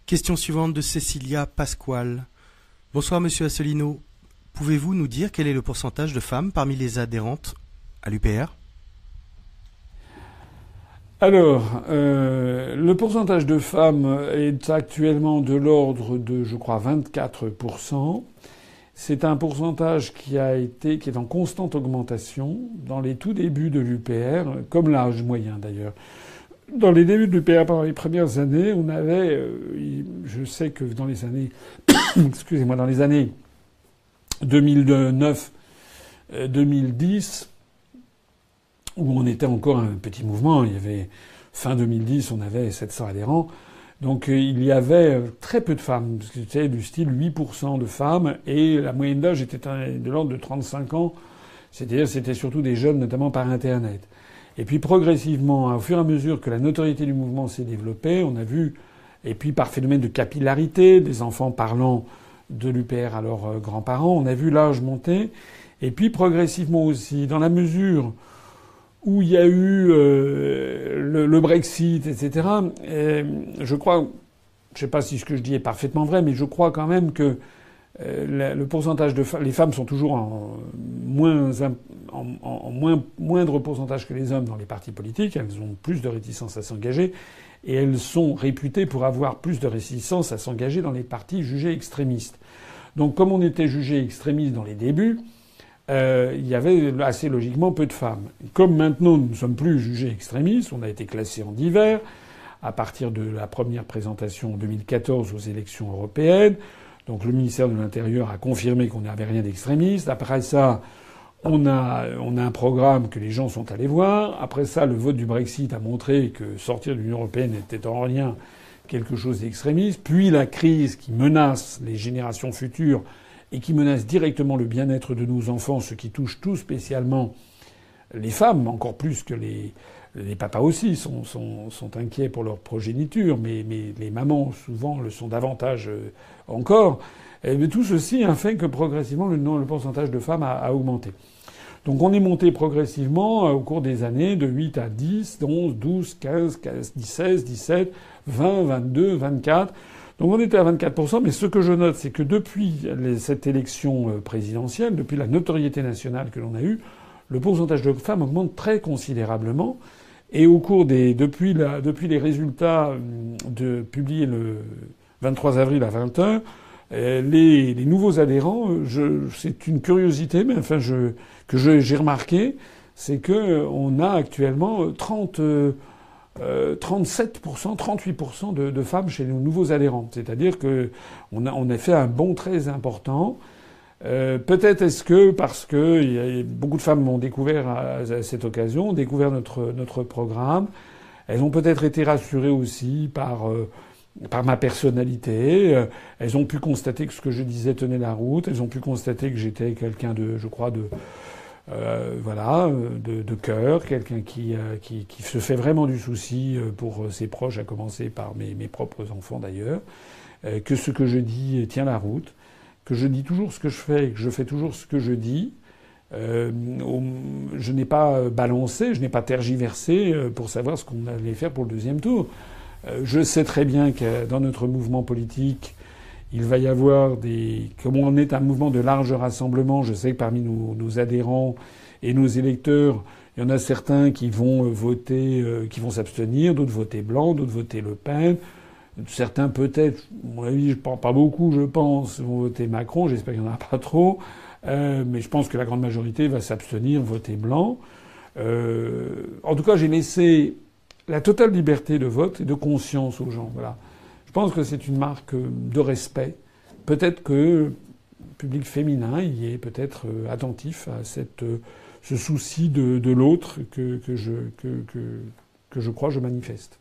Question suivante de Cecilia Pasquale. Bonsoir Monsieur Asselineau. Pouvez-vous nous dire quel est le pourcentage de femmes parmi les adhérentes à l'UPR ? Alors, le pourcentage de femmes est actuellement de l'ordre de, je crois, 24%. C'est un pourcentage qui est en constante augmentation dans les tout débuts de l'UPR, comme l'âge moyen d'ailleurs. Dans les débuts de l'UPR, pendant les premières années, on avait, je sais que dans les années, excusez-moi, dans les années 2009, 2010, où on était encore un petit mouvement, il y avait, fin 2010, on avait 700 adhérents. Donc il y avait très peu de femmes, c'était du style 8% de femmes, et la moyenne d'âge était de l'ordre de 35 ans, c'est-à-dire c'était surtout des jeunes, notamment par Internet. Et puis progressivement, au fur et à mesure que la notoriété du mouvement s'est développée, on a vu, et puis par phénomène de capillarité, des enfants parlant de l'UPR à leurs grands-parents, on a vu l'âge monter, et puis progressivement aussi, dans la mesure où il y a eu le Brexit, etc. Et je crois, je sais pas si ce que je dis est parfaitement vrai, mais je crois quand même que le pourcentage de femmes, les femmes sont toujours en moindre pourcentage que les hommes dans les partis politiques. Elles ont plus de réticence à s'engager et elles sont réputées pour avoir plus de réticence à s'engager dans les partis jugés extrémistes. Donc, comme on était jugé extrémiste dans les débuts, il y avait assez logiquement peu de femmes. Comme maintenant nous ne sommes plus jugés extrémistes, on a été classés en divers à partir de la première présentation en 2014 aux élections européennes. Donc le ministère de l'Intérieur a confirmé qu'on n'avait rien d'extrémiste. Après ça, on a un programme que les gens sont allés voir. Après ça, le vote du Brexit a montré que sortir de l'Union européenne n'était en rien quelque chose d'extrémiste. Puis la crise qui menace les générations futures et qui menace directement le bien-être de nos enfants, ce qui touche tout spécialement les femmes, encore plus que les papas aussi sont inquiets pour leur progéniture, mais les mamans souvent le sont davantage encore. Mais tout ceci a fait que progressivement le pourcentage de femmes a augmenté. Donc on est monté progressivement au cours des années de 8 à 10, 11, 12, 15, 16, 17, 20, 22, 24. Donc on était à 24%, mais ce que je note, c'est que depuis cette élection présidentielle, depuis la notoriété nationale que l'on a eue, le pourcentage de femmes augmente très considérablement. Et au cours depuis les résultats publiés le 23 avril à 20h, les nouveaux adhérents, c'est une curiosité, mais enfin j'ai remarqué, c'est que on a actuellement 37%, 38% de femmes chez nos nouveaux adhérents. C'est-à-dire que on a fait un bond très important. Peut-être est-ce que parce que beaucoup de femmes m'ont découvert à cette occasion, ont découvert notre programme. Elles ont peut-être été rassurées aussi par ma personnalité. Elles ont pu constater que ce que je disais tenait la route. Elles ont pu constater que j'étais quelqu'un de cœur, quelqu'un qui se fait vraiment du souci pour ses proches, à commencer par mes propres enfants d'ailleurs, que ce que je dis tient la route, que je dis toujours ce que je fais et que je fais toujours ce que je dis. Je n'ai pas balancé, je n'ai pas tergiversé pour savoir ce qu'on allait faire pour le deuxième tour. Je sais très bien que dans notre mouvement politique, il va y avoir comme on est un mouvement de large rassemblement, je sais que parmi nos adhérents et nos électeurs, il y en a certains qui vont voter, qui vont s'abstenir, d'autres voter blanc, d'autres voter Le Pen. Certains peut-être, à mon avis, pas beaucoup, je pense, vont voter Macron. J'espère qu'il n'y en a pas trop. Mais je pense que la grande majorité va s'abstenir, voter blanc. En tout cas, j'ai laissé la totale liberté de vote et de conscience aux gens. Voilà. Je pense que c'est une marque de respect. Peut-être que le public féminin y est peut-être attentif à ce souci de l'autre que je crois je manifeste.